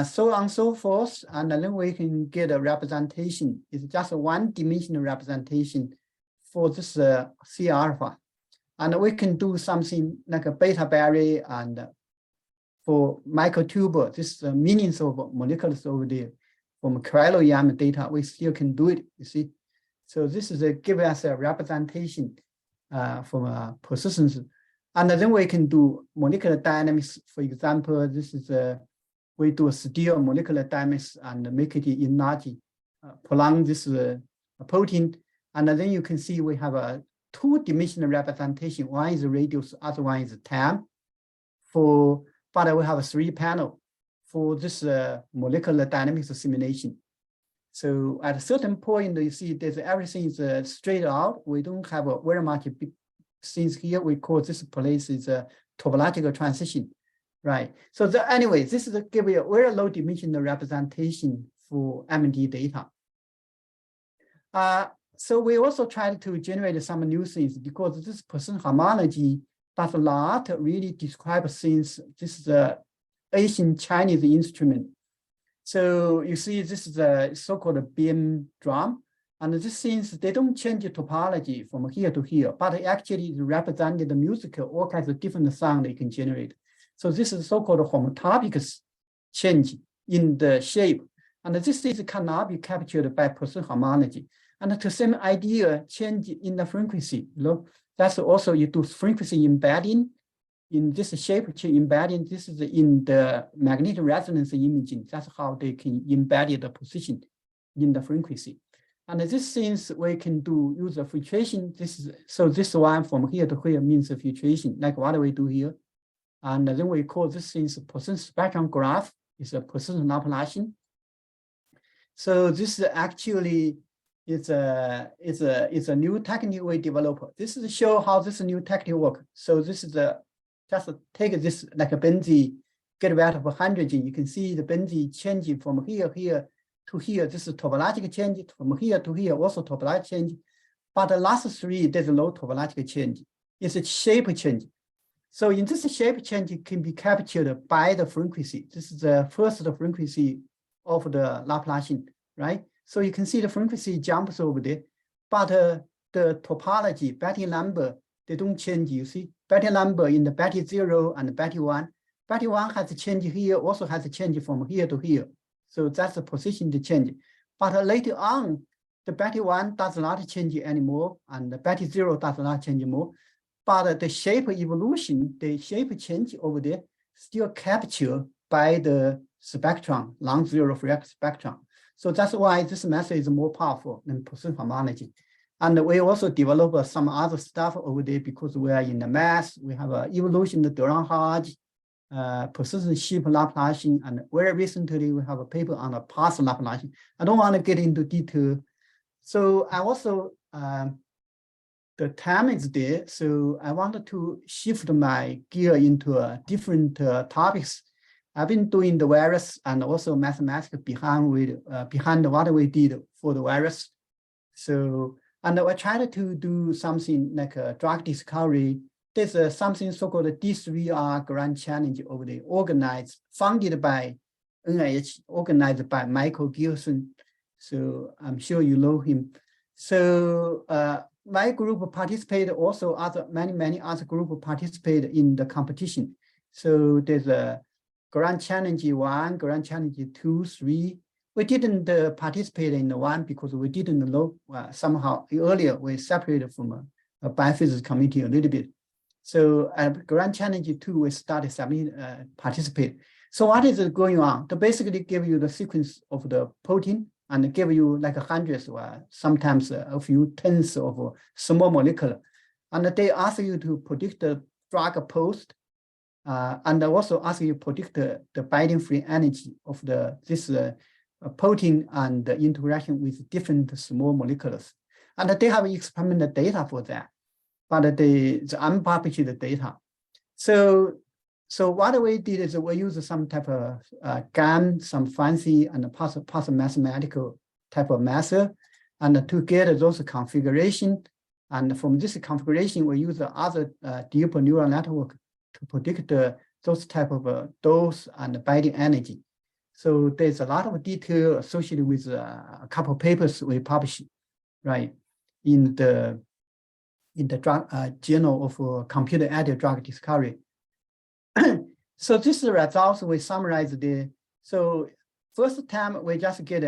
So on and so forth, and then we can get a representation. It's just a one-dimensional representation for this C alpha. And we can do something like a beta berry and for microtubule, this is the meanings of molecules over there. From cryo-EM data, we still can do it, you see. So this is give us a representation from persistence. And then we can do molecular dynamics. For example, this is we do a steel molecular dynamics and make it enlarge, prolong this protein. And then you can see we have a 2-dimensional representation. One is radius, other one is time. But we have a 3-panel for this molecular dynamics simulation. So at a certain point, you see there's everything is straight out. We don't have a very much big things here. We call this place is a topological transition, right? So anyway, this is give you a very low dimensional representation for MD data. So we also tried to generate some new things because this persistence homology does not really describe things. This is the Asian Chinese instrument. So you see, this is a so-called beam drum. And these things, they don't change the topology from here to here, but actually it represented the musical, all kinds of different sound they can generate. So this is so-called homotopic change in the shape. And this is cannot be captured by persistence homology. And the same idea, change in the frequency, you know, that's also you do frequency embedding in this shape embedding. This is in the magnetic resonance imaging. That's how they can embed the position in the frequency. And these things we can do use a filtration. This one from here to here means a filtration, like what we do here. And then we call this things Poisson spectrum graph. It's a Poisson Laplacian. So this actually is a new technique we develop. This is to show how this new technique works. So this is just take this like a benzene, get rid of a hydrogen. You can see the benzene changing from here to here. This is topological change from here to here, also topological change. But the last three, there's no topological change. It's a shape change. So in this shape change, it can be captured by the frequency. This is the first frequency of the Laplacian, right? So you can see the frequency jumps over there, but the topology, Betty number, they don't change. You see, Betty number in the Betty 0 and Betty 1. Betty 1 has a change here, also has a change from here to here. So that's the position to change. But later on, the Betty 1 does not change anymore, and the Betty 0 does not change more. But the shape evolution, the shape change over there, still captured by the spectrum, non-zero Fourier spectrum. So that's why this method is more powerful than Poisson homology. And we also develop some other stuff over there because we are in the math. We have an evolution of Durand-Hodge, persistent sheaf Laplacian, and very recently we have a paper on a path Laplacian. I don't want to get into detail. So I also, the time is there, so I wanted to shift my gear into different topics. I've been doing the virus and also mathematics behind what we did for the virus. So, and I tried to do something like a drug discovery. There's something so-called D3R Grand Challenge over there, organized, funded by NIH, organized by Michael Gilson. So I'm sure you know him. So my group participated, also many other groups participated in the competition. So there's a Grand Challenge 1, Grand Challenge 2, 3. We didn't participate in the one because we didn't know somehow earlier we separated from a biophysics committee a little bit. So at Grand Challenge 2, we started participate. So what is going on? To basically give you the sequence of the protein and give you like hundreds or sometimes a few tens of small molecular. And they ask you to predict the drug post and also ask you to predict the binding free energy of this protein and the interaction with different small molecules. And they have experimental data for that, but the unpublished data. So what we did is we use some type of GAN, some fancy and pass mathematical type of method, and to get those configuration. And from this configuration, we use the other deep neural network to predict those type of dose and binding energy. So there's a lot of detail associated with a couple of papers we published, right, in the Journal of Computer-Aided Drug Discovery. So this is the results we summarized there. So first time we just get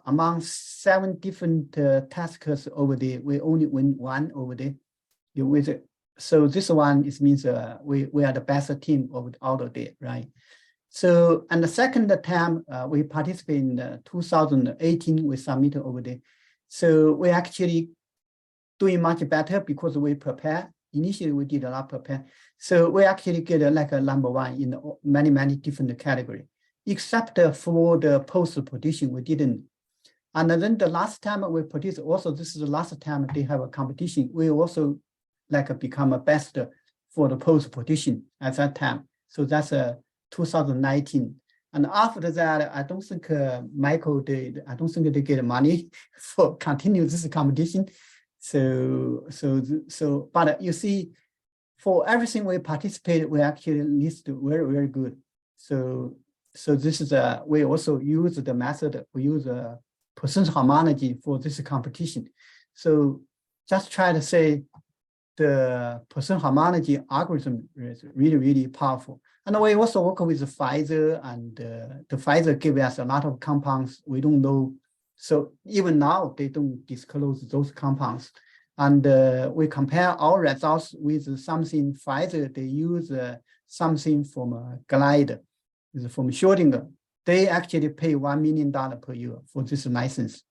among 7 different tasks over there. We only win 1 over there. So this one means we are the best team out of there, right? So, and the second time we participate in 2018, we submitted over there. So we actually doing much better because we prepare. Initially, we did a lot prepare. So we actually get like a number 1 in many different categories, except for the post prediction, we didn't. And then the last time we produced, also this is the last time they have a competition. We also become a best for the post prediction at that time. So that's 2019. And after that, I don't think Michael did. I don't think they get money for continue this competition. So, but you see, for everything we participate, we actually list very good. So this is we also use the method. We use Poisson homology for this competition. So just try to say the Poisson homology algorithm is really powerful. And we also work with Pfizer, and the Pfizer give us a lot of compounds we don't know. So even now, they don't disclose those compounds. And we compare our results with something Pfizer, they use something from Glide, from Schrödinger. They actually pay $1 million per year for this license.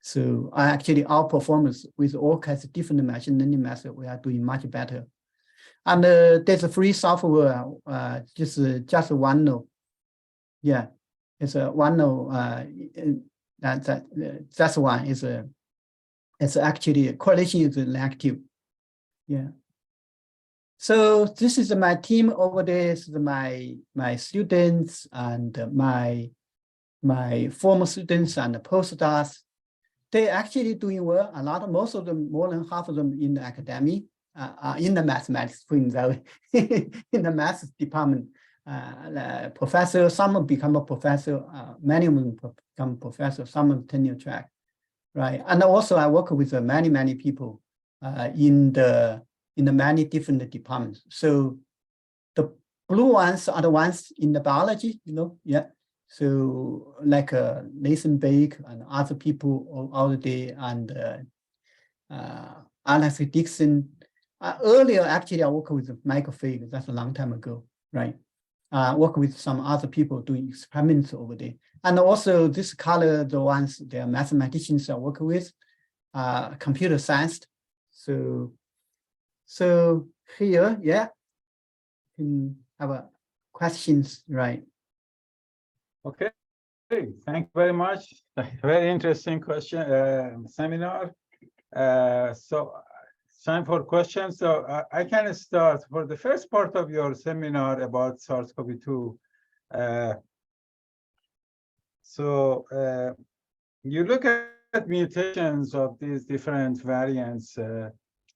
So actually our performance with all kinds of different machine learning methods, we are doing much better. And there's a free software, just OneNote. Yeah, it's a OneNote. That's one. It's actually correlation is negative. Yeah. So this is my team over there. This is my students and my former students and postdocs. They actually doing well. Most of them, more than half of them in the academy, in the mathematics, in the math department. Professor, some become a professor, many of them become professor, some on tenure track, right? And also I work with many people in the many different departments. So the blue ones are the ones in the biology, yeah. So like Nathan Bake and other people out there, and Alex Dixon. Earlier, actually, I worked with Michael Fig. That's a long time ago, right? Work with some other people doing experiments over there. And also this color, the ones, they are mathematicians I work with, computer science. So here, yeah, you can have questions, right? Okay, thank you very much. Very interesting question, seminar. So time for questions. So I can start for the first part of your seminar about SARS-CoV-2. You look at mutations of these different variants.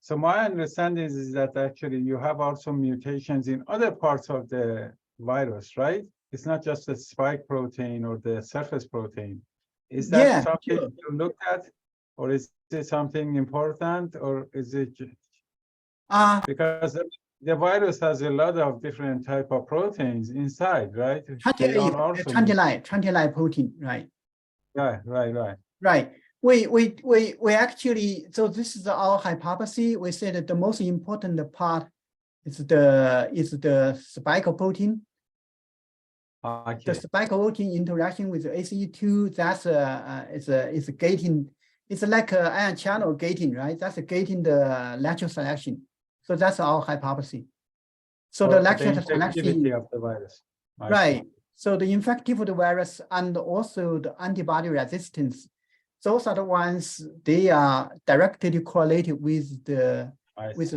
So my understanding is that actually you have also mutations in other parts of the virus, right? It's not just the spike protein or the surface protein. Is that something you looked at? Or is it something important, or is it because the virus has a lot of different type of proteins inside, right? 29 protein, right? Right. We actually, so this is our hypothesis. We said that the most important part is the spike protein. Okay. The spike protein interaction with the ACE2, that's it's a gating. It's like ion channel gating, right? That's a gating the lateral selection. So that's our hypothesis. So the lateral selection of the virus. Right. So the infectivity of the virus and also the antibody resistance, those are the ones, they are directly correlated with the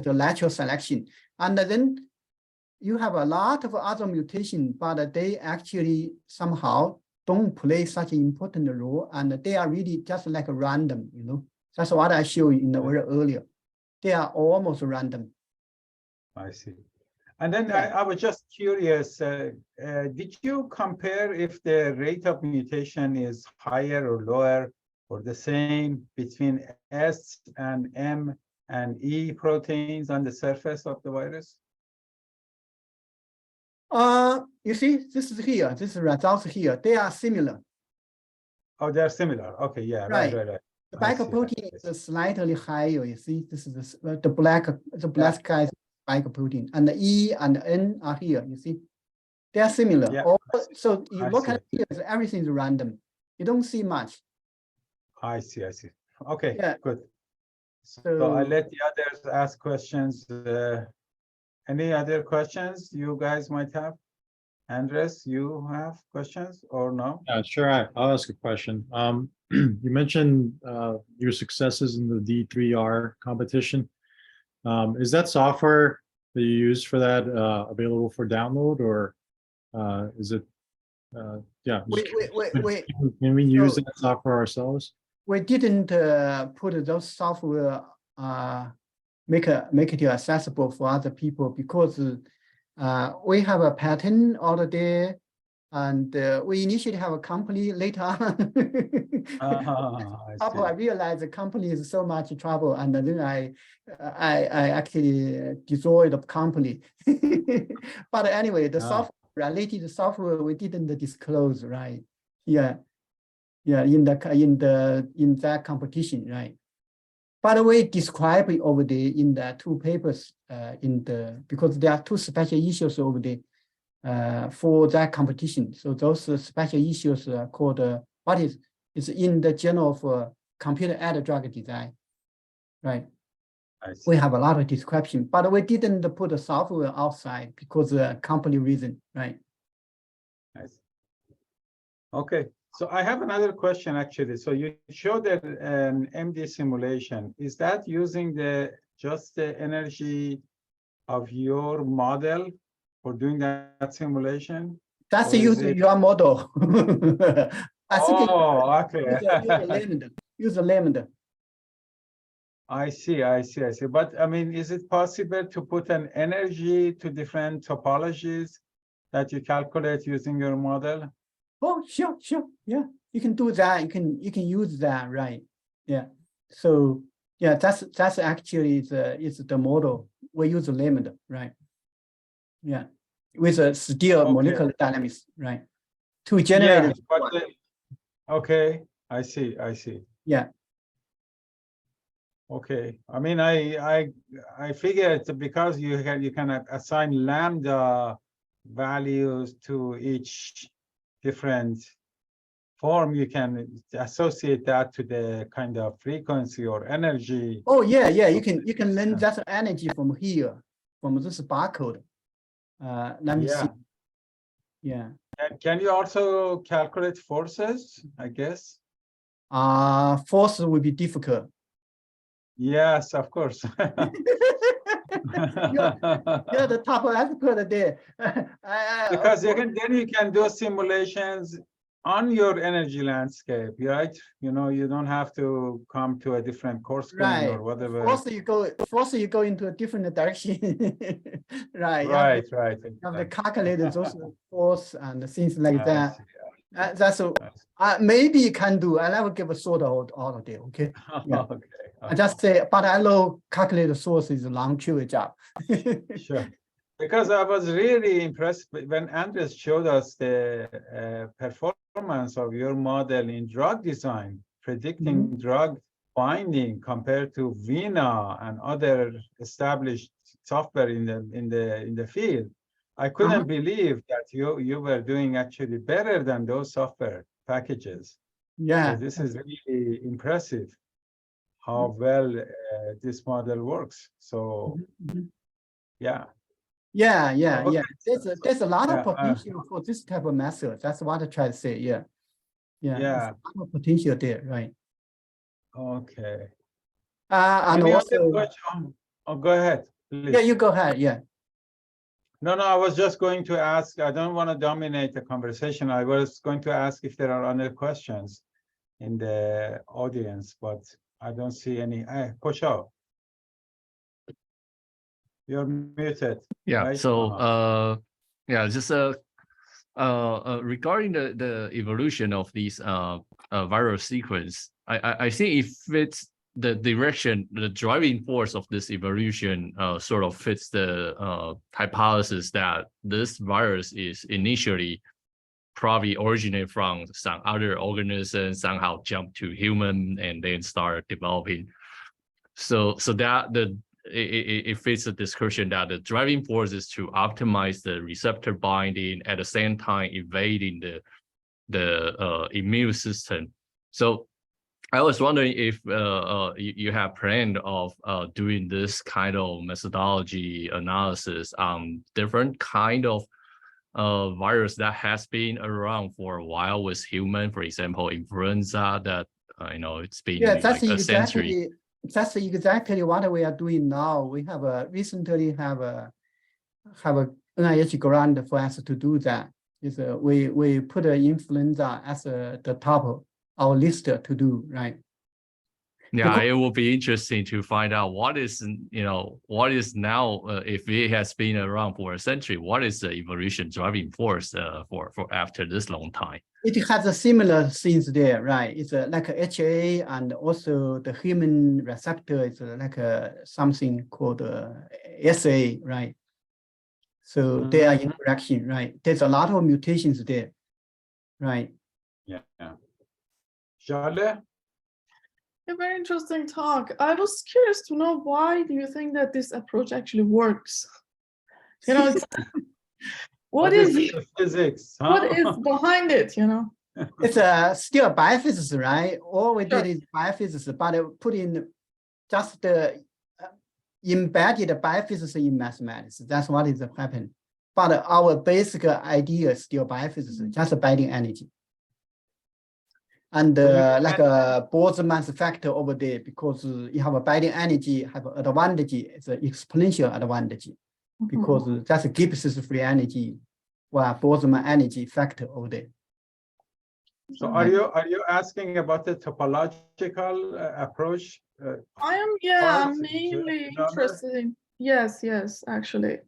lateral selection. And then you have a lot of other mutations, but they actually somehow don't play such an important role, and they are really just like a random, That's what I showed you in the very earlier. They are almost random. I see. And then I was just curious, did you compare if the rate of mutation is higher or lower or the same between S and M and E proteins on the surface of the virus? You see, this is here. This is results here. They are similar. Oh, they are similar. Okay, yeah, right. The spike protein is slightly higher. You see, this is the black guy spike protein, and the E and the N are here. You see, they are similar. Yeah, so you look at here, everything is random. You don't see much. I see. Okay, good. So I let the others ask questions. Any other questions you guys might have? Andres, you have questions or no? Sure, I'll ask a question. You mentioned your successes in the D3R competition. Is that software that you use for that available for download, or is it? Yeah. Can we use that software ourselves? We didn't put those software make it accessible for other people because we have a patent out there, and we initially have a company later on. I realized the company is so much trouble, and then I actually destroyed the company. But anyway, the software related software we didn't disclose, right? Yeah, in that competition, right? By the way, describe it over there in the two papers because there are two special issues over there for that competition. So those special issues are called it's in the journal of computer-aided drug design, right? I see. We have a lot of description, but we didn't put the software outside because of company reason, right? I see. Okay, so I have another question actually. So you showed that an MD simulation. Is that using just the energy of your model for doing that simulation? That's Or is use it- your model. I think Oh, okay. use a lambda. I see. But I mean, is it possible to put an energy to different topologies that you calculate using your model? Oh, sure. Yeah, you can do that. You can use that, right? Yeah. So yeah, that's actually the model. We use lambda, right? Yeah, with a still Okay. molecular dynamics, right? To generate. Yeah, but okay, I see. Yeah. Okay, I mean, I figured because you can assign lambda values to each different form, you can associate that to the kind of frequency or energy. Oh yeah. You can learn that energy from here, from this barcode. Let me see. Yeah. And can you also calculate forces, I guess? Force will be difficult. Yes, of course. You're the top expert there. Because then you can do simulations on your energy landscape, right? You know, you don't have to come to a different course grain or whatever. Force you go into a different direction. Right. Right. You have to calculate those force and things like that. That's maybe you can do. I never give a sort all of it. Okay. Yeah. Okay. I just say, but I know calculate the source is a long trivial job. Sure. Because I was really impressed when Andres showed us the performance of your model in drug design, predicting drug binding compared to Vina and other established software in the field. I couldn't believe that you were doing actually better than those software packages. Yeah. So this is really impressive how well this model works. So yeah. Okay. There's a lot of potential for this type of method. That's what I try to say. Yeah. There's a lot of potential there, right? Okay. And Any also, other question? Oh, go ahead, please. yeah, you go ahead. Yeah. No, I was just going to ask. I don't want to dominate the conversation. I was going to ask if there are other questions in the audience, but I don't see any. Koshao, you're muted. Yeah. Right? So just regarding the evolution of these viral sequence, I think it fits the direction, the driving force of this evolution sort of fits the hypothesis that this virus is initially probably originate from some other organism, somehow jump to human and then start developing. So that it fits the description that the driving force is to optimize the receptor binding at the same time evading the immune system. So I was wondering if you have planned of doing this kind of methodology analysis on different kind of virus that has been around for a while with human, for example, influenza that it's been like a century. That's exactly what we are doing now. We have recently have a NIH grant for us to do that. We put influenza as the top of our list to do, right? Yeah, it will be interesting to find out what is now, if it has been around for a century, what is the evolution driving force for after this long time? It has a similar things there, right? It's like a HA, and also the human receptor is like something called SA, right? So they are interaction, right? There's a lot of mutations there, right? Yeah. Charlotte? A very interesting talk. I was curious to know, why do you think that this approach actually works? It's, what is the physics? Huh? what is behind it? It's still biophysics, right? All we Sure. did is biophysics, but put in just the embedded biophysics in mathematics. That's what is happening. But our basic idea is still biophysics, just binding energy. And like a Boltzmann's factor over there, because you have a binding energy, have an advantage, it's an exponential advantage, because that's Gibbs's free energy, or Boltzmann energy factor over there. So are you asking about the topological approach? I'm Parts, mainly number? interested in yes, actually.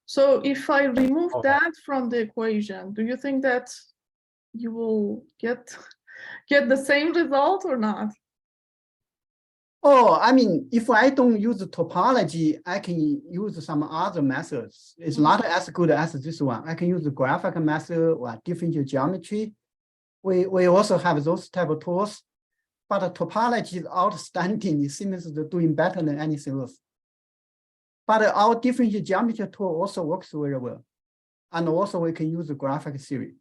So if I remove Okay. that from the equation, do you think that you will get the same result or not? Oh, I mean, if I don't use topology, I can use some other methods. It's not as good as this one. I can use the graphical method or differential geometry. We also have those type of tools, but the topology is outstanding. It seems to doing better than anything else. But our differential geometry tool also works very well. And also we can use the graphic theory.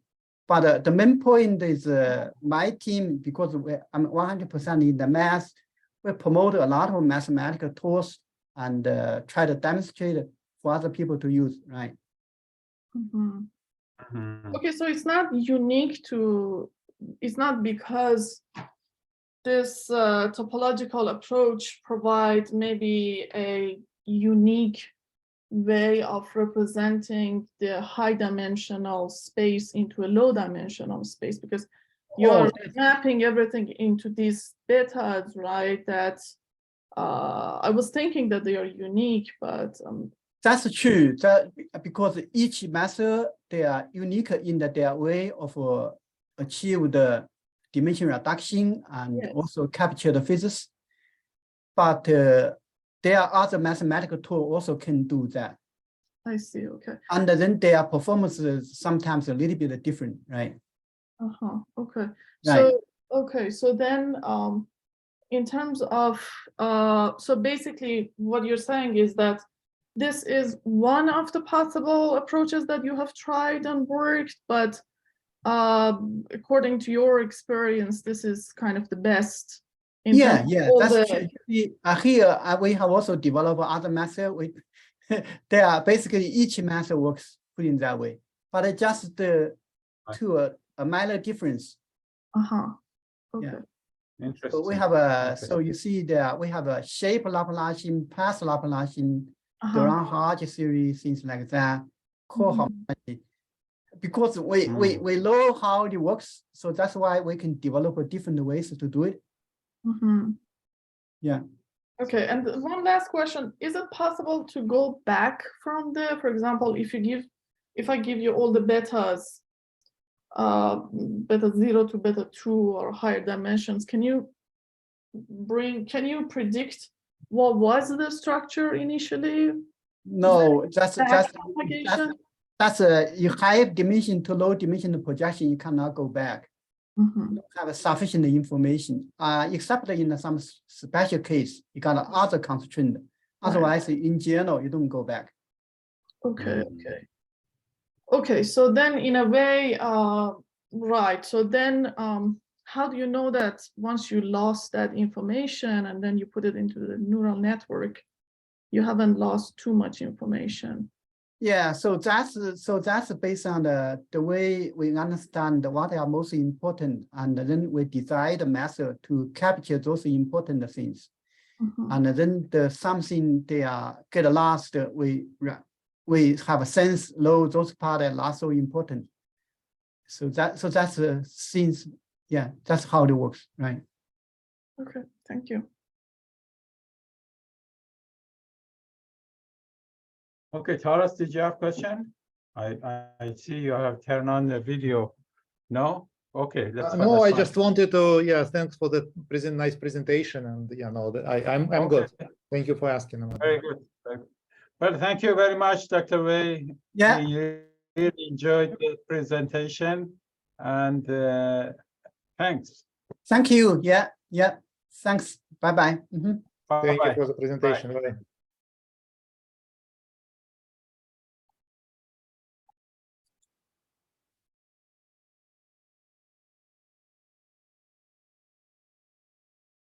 But the main point is my team, because I'm 100% in the math, we promote a lot of mathematical tools and try to demonstrate it for other people to use, right? Okay, so it's not unique to, it's not because this topological approach provides maybe a unique way of representing the high dimensional space into a low dimensional space, because you're mapping everything into these betas, right? That I was thinking that they are unique, but that's true. Because each method, they are unique in their way of achieve the dimension reduction and also capture the physics. But there are other mathematical tools also can do that. I see. Okay. And then their performance is sometimes a little bit different, right? Okay. Right. So then in terms of so basically what you're saying is that this is one of the possible approaches that you have tried and worked, but according to your experience, this is kind of the best. Yeah, that's true. Here we have also developed other methods. They are basically each method works put in that way, but it just to a minor difference. Okay. Yeah. Interesting. So we have so you see there we have a shape Laplacian, path Laplacian, Durand-Hodge series, things like that. Because we know how it works, so that's why we can develop different ways to do it. Yeah. Okay, and one last question: is it possible to go back from there? For example, if I give you all the betas, beta 0 to beta 2 or higher dimensions, can you predict what was the structure initially? No, that's a high dimension to low dimension projection. You cannot go back. You don't have sufficient information, except in some special case, you got other constraint. Otherwise, in general, you don't go back. Okay. So then, in a way, right. So then, how do you know that once you lost that information and then you put it into the neural network, you haven't lost too much information? Yeah, so that's based on the way we understand what are most important, and then we design the method to capture those important things. And then something they get lost, we have a sense low those parts are not so important. So that's things. Yeah, that's how it works, right? Okay, thank you. Okay, Taras, did you have a question? I see you have turned on the video. No? Okay. No, I just wanted to, thanks for the nice presentation, and I'm good. Thank you for asking. Very good. Well, thank you very much, Dr. Wei. Yeah. We really enjoyed the presentation, and thanks. Thank you. Yeah. Thanks. Bye-bye. Thank you for the presentation. Bye.